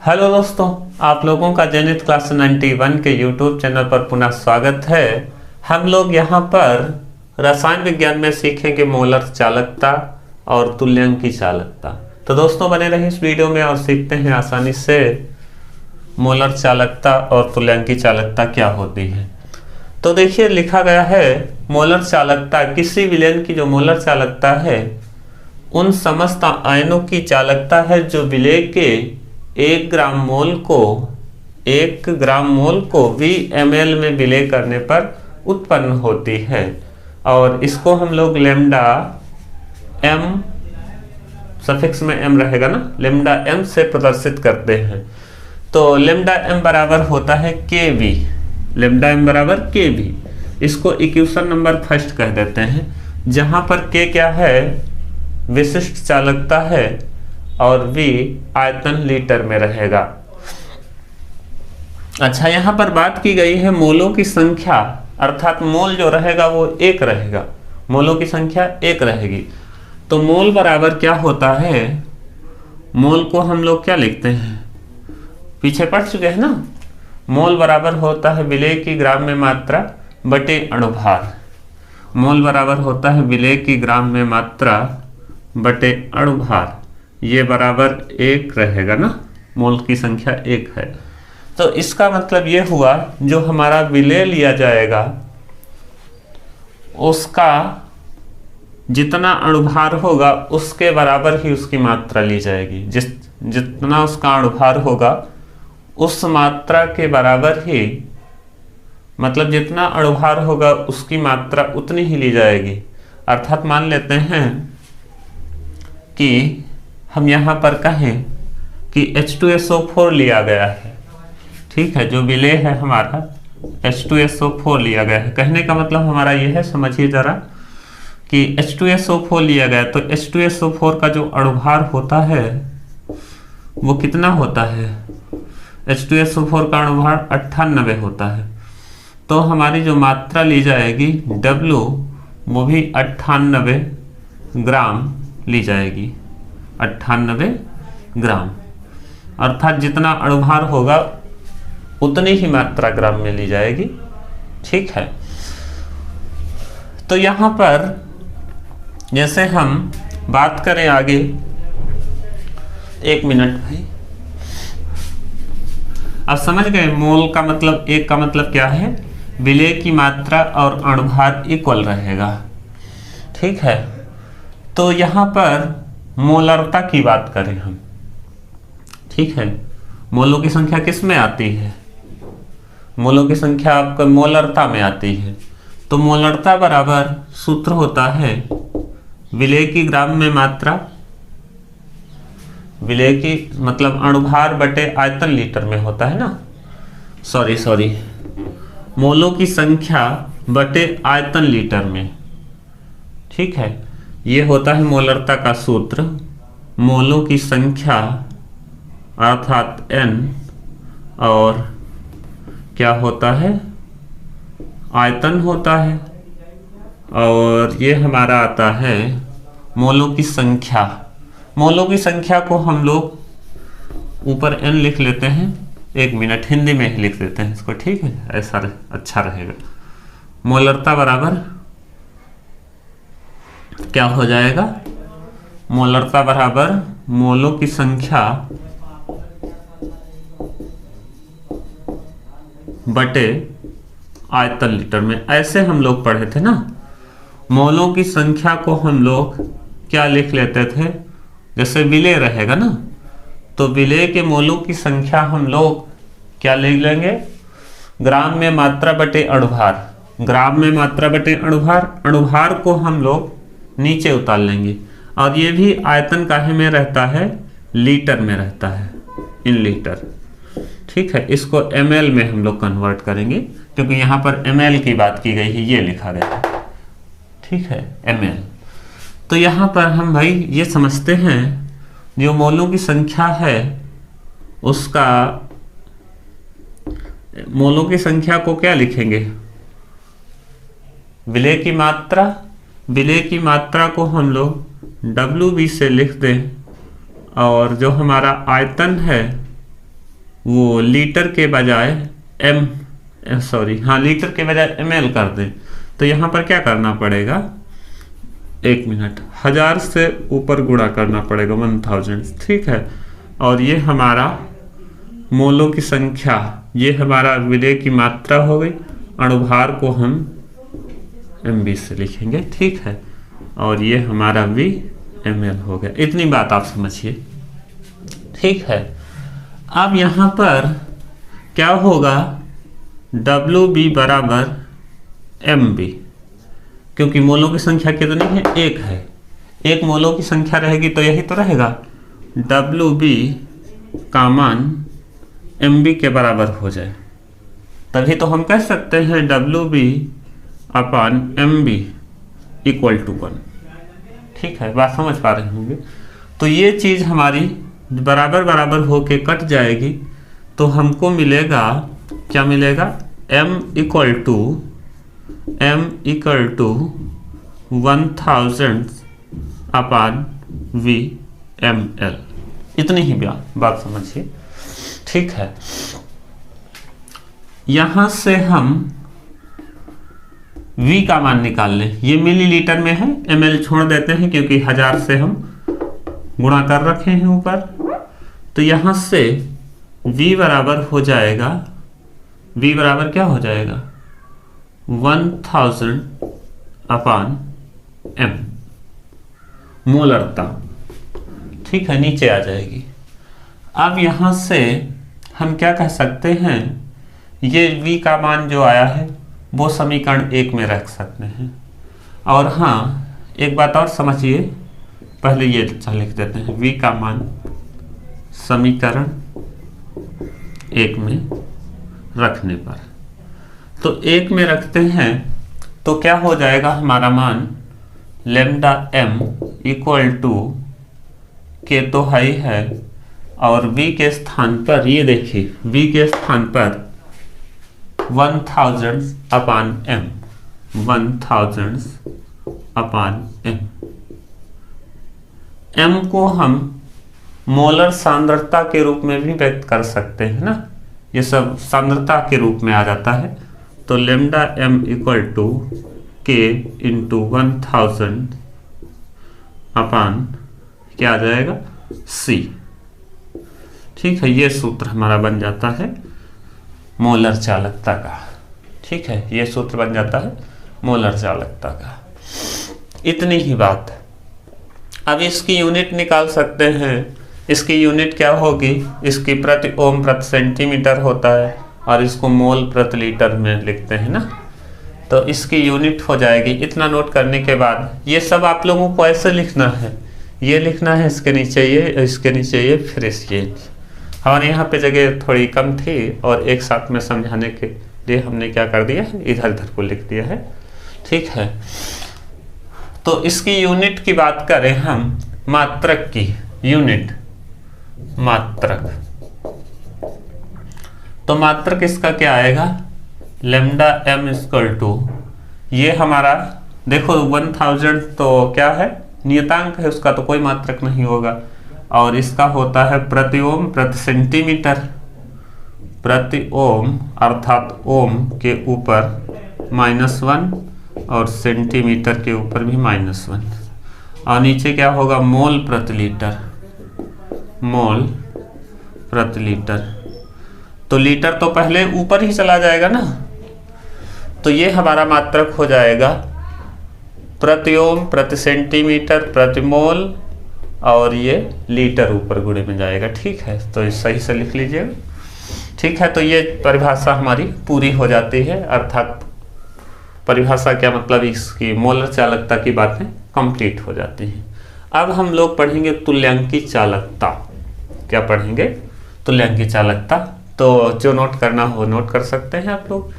Hello दोस्तों, आप लोगों का जेनिथ क्लास 91 के यूट्यूब चैनल पर पुनः स्वागत है। हम लोग यहाँ पर रसायन विज्ञान में सीखेंगे मोलर चालकता और तुल्यांकी चालकता। तो दोस्तों बने रहिए इस वीडियो में और सीखते हैं आसानी से मोलर चालकता और तुल्यांकी चालकता क्या होती है। तो देखिए लिखा गया है मोलर चालकता किसी विलयन की जो मोलर चालकता है उन समस्त आयनों की चालकता है जो विलेय के 1 ग्राम मोल को VmL में विलय करने पर उत्पन्न होती है। और इसको हम लोग लेमडा m सफिक्स में m रहेगा ना, लेमडा m से प्रदर्शित करते हैं। तो लेमडा m बराबर होता है kV, लेमडा m बराबर kV। इसको इक्वेशन नंबर फर्स्ट कह देते हैं, जहां पर k क्या है, विशिष्ट चालकता है और V आयतन लीटर में रहेगा। अच्छा, यहां पर बात की गई है मोलों की संख्या, अर्थात मोल जो रहेगा वो 1 रहेगा, मोलों की संख्या 1 रहेगी। तो मोल बराबर क्या होता है, मोल को हम लोग क्या लिखते हैं, पीछे पढ़ चुके हैं ना। मोल बराबर होता है विलेय की ग्राम में मात्रा बटे अणुभार। मोल बराबर होता है विलेय की ग्राम में मात्रा बटे अणुभार, ये बराबर 1 रहेगा ना, मोल की संख्या 1 है। तो इसका मतलब ये हुआ जो हमारा विलेय लिया जाएगा उसका जितना अणुभार होगा उसके बराबर ही उसकी मात्रा ली जाएगी। जितना उसका अणुभार होगा उस मात्रा के बराबर ही, मतलब जितना अणुभार होगा उसकी मात्रा उतनी ही ली जाएगी। अर्थात मान लेते हैं कि हम यहाँ पर कहें कि H2SO4 लिया गया है, ठीक है, जो विलेय है हमारा H2SO4 लिया गया है। कहने का मतलब हमारा ये है, समझिए जरा, कि H2SO4 लिया गया तो H2SO4 का जो अणुभार होता है वो कितना होता है, H2SO4 का अणुभार 98 होता है। तो हमारी जो मात्रा ली जाएगी W वो भी 98 ग्राम ली जाएगी, 98 ग्राम। अर्थात जितना अणुभार होगा उतनी ही मात्रा ग्राम में ली जाएगी, ठीक है। तो यहाँ पर जैसे हम बात करें आगे, 1 मिनट भाई, अब समझ गए मोल का मतलब, 1 का मतलब क्या है, विलेय की मात्रा और अणुभार इक्वल रहेगा, ठीक है। तो यहाँ पर मोलरता की बात करें हम, ठीक है, मोलों की संख्या किस में आती है, मोलों की संख्या आपका मोलरता में आती है। तो मोलरता बराबर सूत्र होता है विलेय की ग्राम में मात्रा, विलेय की मतलब अणुभार बटे आयतन लीटर में होता है ना, सॉरी, मोलों की संख्या बटे आयतन लीटर में, ठीक है। ये होता है मोलरता का सूत्र, मोलों की संख्या अर्थात N और क्या होता है, आयतन होता है, और ये हमारा आता है मोलों की संख्या। मोलों की संख्या को हम लोग ऊपर N लिख लेते हैं, 1 मिनट हिंदी में ही लिख देते हैं इसको, ठीक है, ऐसा अच्छा रहेगा। मोलरता बराबर क्या हो जाएगा, मोलरता बराबर मोलों की संख्या बटे आयतन लीटर में। ऐसे हम लोग पढ़े थे ना, मोलों की संख्या को हम लोग क्या लिख लेते थे, जैसे विलेय रहेगा ना, तो विलेय के मोलों की संख्या हम लोग क्या लिख लेंगे, ग्राम में मात्रा बटे अणुभार, ग्राम में मात्रा बटे अणुभार, अणुभार को हम लोग नीचे उतार लेंगे। और ये भी आयतन काहे में रहता है, लीटर में रहता है, इन लीटर, ठीक है। इसको ml में हम लोग कन्वर्ट करेंगे क्योंकि यहाँ पर ml की बात की गई है, ये लिखा गया है, ठीक है, ml। तो यहाँ पर हम भाई ये समझते हैं जो मोलों की संख्या है उसका, मोलों की संख्या को क्या लिखेंगे, विलेय की मात्रा, विलेय की मात्रा को हम लोग WB से लिख दें, और जो हमारा आयतन है वो लीटर के बजाय लीटर के बजाय ml कर दें, तो यहाँ पर क्या करना पड़ेगा, 1 मिनट, 1000 से ऊपर गुणा करना पड़ेगा, 1000, ठीक है। और ये हमारा मोलों की संख्या, ये हमारा विलेय की मात्रा हो गई। अणुभार को हम mb से लिखेंगे, ठीक है। और ये हमारा v ml हो गया। इतनी बात आप समझिए, ठीक है। अब यहाँ पर क्या होगा, WB बराबर MB, क्योंकि मोलों की संख्या कितनी है, 1 है। 1 मोलों की संख्या रहेगी तो यही तो रहेगा, WB का मान MB के बराबर हो जाए, तभी तो हम कह सकते हैं WB upon MB equal to 1, ठीक है। बात समझ पा रहे होंगे। तो ये चीज़ हमारी बराबर बराबर होके कट जाएगी, तो हमको मिलेगा, क्या मिलेगा, m equal to 1000 upon v ml। इतनी ही बात समझिए, ठीक है। यहां से हम v का मान निकाल लें। ये मिलीलीटर में है, ml छोड़ देते हैं क्योंकि 1000 से हम गुणा कर रखे हैं ऊपर। तो यहां से v बराबर हो जाएगा, v बराबर क्या हो जाएगा, 1000 अपान m, मोलरता, ठीक है, नीचे आ जाएगी। अब यहां से हम क्या कह सकते हैं, ये v का मान जो आया है वो समीकरण 1 में रख सकते हैं। और हाँ, एक बात और समझिए, पहले ये लिख देते हैं, v का मान समीकरण 1 में रखने पर, तो 1 में रखते हैं तो क्या हो जाएगा, हमारा मान लेम्डा m इक्वल टू के तो हाई है, और v के स्थान पर, ये देखिए v के स्थान पर 1000 अपान m, 1000 अपान m। m को हम मोलर सांद्रता के रूप में भी व्यक्त कर सकते हैं ना, ये सब सांद्रता के रूप में आ जाता है। तो लेम्डा m इक्वल टू के इंटू 1000 अपान क्या आ जाएगा, c, ठीक है। ये सूत्र हमारा बन जाता है मोलर चालकता का, ठीक है, ये सूत्र बन जाता है मोलर चालकता का। इतनी ही बात। अब इसकी यूनिट निकाल सकते हैं। इसकी यूनिट क्या होगी, इसकी प्रति ओम प्रति सेंटीमीटर होता है, और इसको मोल प्रति लीटर में लिखते हैं ना, तो इसकी यूनिट हो जाएगी। इतना नोट करने के बाद ये सब आप लोगों को ऐसे लिखना है, ये लिखना है, इसके नीचे ये, इसके नीचे ये, फिर इसके। हमारे यहाँ पे जगह थोड़ी कम थी और एक साथ में समझाने के लिए हमने क्या कर दिया है, इधर इधर को लिख दिया है, ठीक है। तो इसकी यूनिट की बात करें हम, मात्रक की यूनिट, मात्रक, तो मात्रक इसका क्या आएगा, लेम्डा m इक्वल टू, ये हमारा देखो 1000 तो क्या है, नियतांक है, उसका तो कोई मात्रक नहीं होगा। और इसका होता है प्रति ओम प्रति सेंटीमीटर, प्रति ओम अर्थात ओम के ऊपर -1 और सेंटीमीटर के ऊपर भी -1, और नीचे क्या होगा, मोल प्रति लीटर, मोल प्रति लीटर। तो लीटर तो पहले ऊपर ही चला जाएगा ना, तो ये हमारा मात्रक हो जाएगा प्रति ओम प्रति सेंटीमीटर प्रति मोल, और ये लीटर ऊपर गुणे में जाएगा, ठीक है। तो सही से लिख लीजिएगा, ठीक है। तो ये परिभाषा हमारी पूरी हो जाती है, अर्थात परिभाषा क्या मतलब, इसकी मोलर चालकता की बातें कंप्लीट हो जाती हैं। अब हम लोग पढ़ेंगे तुल्यांकी चालकता। क्या पढ़ेंगे, तुल्यांकी चालकता। तो जो नोट करना हो नोट कर सकते हैं आप लोग।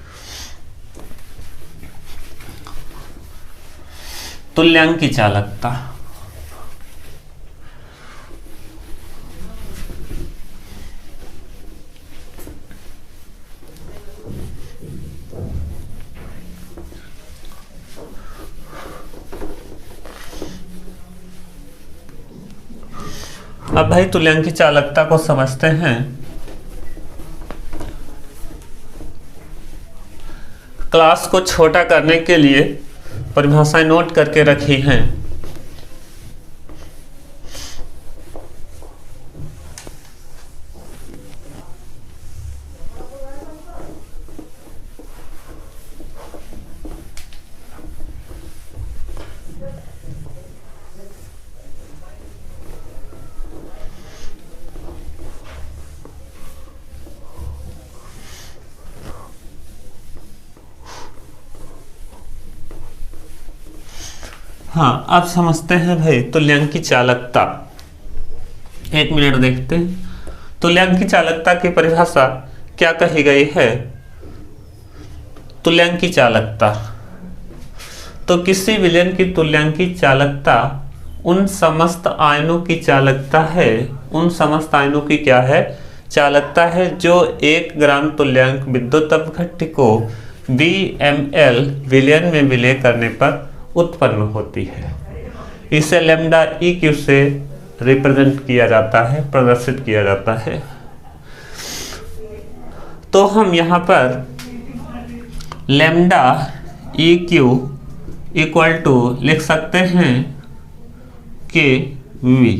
तुल्यांकी चालकता, अब भाई तुल्यांकी चालकता को समझते हैं क्लास को छोटा करने के लिए परिभाषाएं नोट करके रखी हैं। हाँ, अब समझते हैं भाई तुल्यांकी चालकता। एक मिनट देखते हैं तुल्यांकी चालकता की परिभाषा क्या कही गई है। तुल्यांकी चालकता, तो किसी विलयन की तुल्यांकी चालकता उन समस्त आयनों की चालकता है, उन समस्त आयनों की क्या है, चालकता है, जो 1 ग्राम तुल्यांक विद्युत अपघट्य को BmL विलयन में विलय करने पर उत्पन्न होती है। इसे लैम्डा EQ से रिप्रेजेंट किया जाता है, प्रदर्शित किया जाता है। तो हम यहाँ पर लैम्डा EQ इक्वल टू लिख सकते हैं KV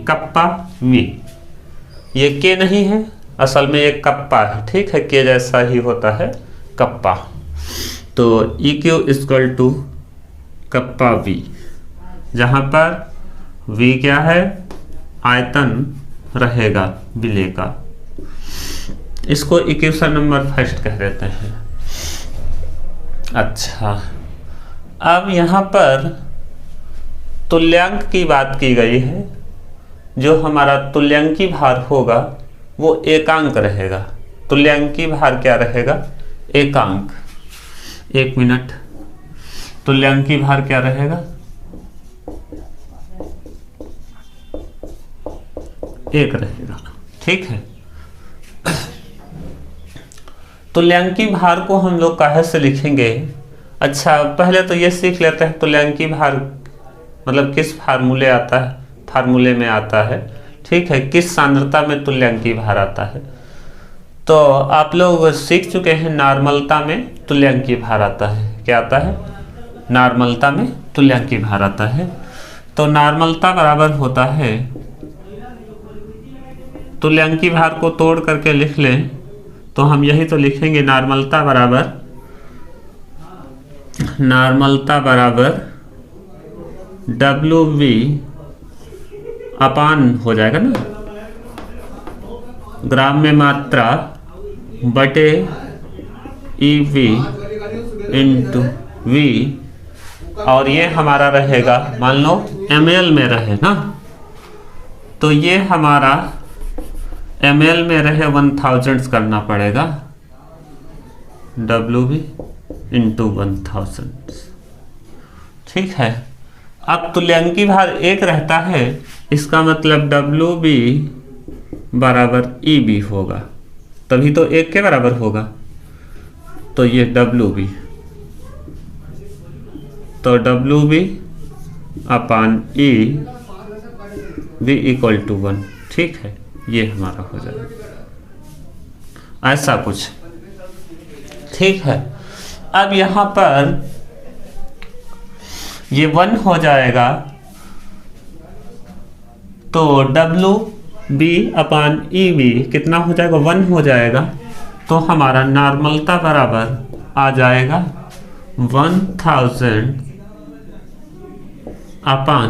कप्पा V। ये K नहीं है, असल में ये कप्पा है, ठीक है, K जैसा ही होता है कप्पा। तो EQ equal to kappa V, जहाँ पर V क्या है, आयतन रहेगा विलय का। इसको इक्वेशन नंबर फर्स्ट कह देते हैं। अच्छा, अब यहाँ पर तुल्यांक की बात की गई है। जो हमारा तुल्यांकी भार होगा वो एकांक रहेगा। तुल्यांकी भार क्या रहेगा, एकांक। एक मिनट, तुल्यांकी भार क्या रहेगा, एक रहेगा, ठीक है। तुल्यांकी भार को हम लोग काहे से लिखेंगे। अच्छा, पहले तो ये सीख लेते हैं तुल्यांकी भार मतलब किस फार्मूले आता है, फार्मूले में आता है, ठीक है, किस सांद्रता में तुल्यांकी भार आता है। तो आप लोग सीख चुके हैं नॉर्मलता में तुल्यांकी भार आता है। क्या आता है, नॉर्मलता में तुल्यांकी भार आता है। तो नॉर्मलता बराबर होता है, तुल्यांकी भार को तोड़ करके लिख लें तो हम यही तो लिखेंगे, नॉर्मलता बराबर WV अपान हो जाएगा ना, ग्राम में मात्रा बटे EV इंटू V, और ये हमारा रहेगा, मान लो ml में रहे ना, तो ये हमारा ml में रहे 1000 करना पड़ेगा, WV इंटू 1000, ठीक है। अब तुल्यांकी भार 1 रहता है, इसका मतलब WB बराबर EB होगा, तभी तो 1 के बराबर होगा। तो ये WB, तो WB upon EB equal to 1, ठीक है, ये हमारा हो जाएगा ऐसा कुछ, ठीक है। अब यहाँ पर ये 1 हो जाएगा, तो WB अपान EB कितना हो जाएगा, 1 हो जाएगा। तो हमारा नॉर्मलता बराबर आ जाएगा 1000 अपान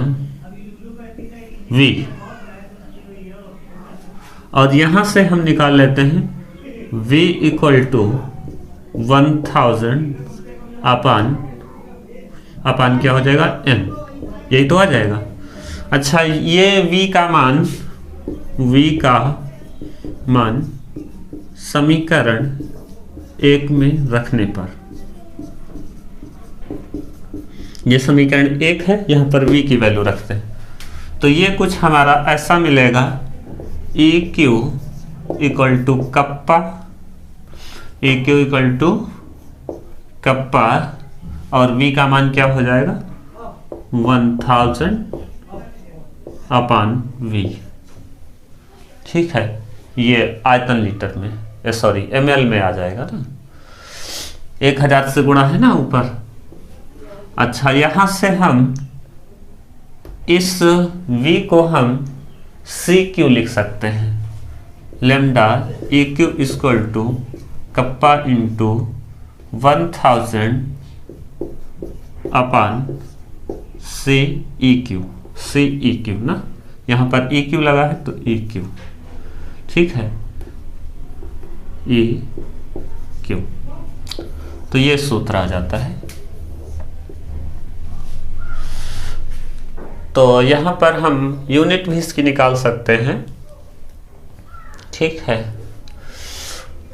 V, और यहाँ से हम निकाल लेते हैं V इक्वल टू 1000 अपान क्या हो जाएगा, N, यही तो आ जाएगा। अच्छा, ये V का मान समीकरण 1 में रखने पर, ये समीकरण 1 है, यहाँ पर V की वैल्यू रखते हैं, तो ये कुछ हमारा ऐसा मिलेगा, EQ equal to kappa, EQ equal to kappa, और V का मान क्या हो जाएगा, 1000 अपान V, ठीक है, ये आयतन लीटर में, सॉरी ml में आ जाएगा ना, 1000 से गुणा है ना ऊपर। अच्छा, यहां से हम इस v को हम CQ लिख सकते हैं, lambda EQ equal to kappa into 1000 upon CEQ ना, यहाँ पर EQ लगा है तो EQ, ठीक है, EQ, तो ये सूत्र आ जाता है। तो यहाँ पर हम यूनिट भी इसकी निकाल सकते हैं, ठीक है।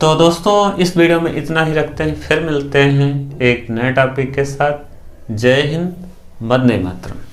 तो दोस्तों इस वीडियो में इतना ही रखते हैं, फिर मिलते हैं एक नए टॉपिक के साथ। जय हिंद, वंदे मातरम।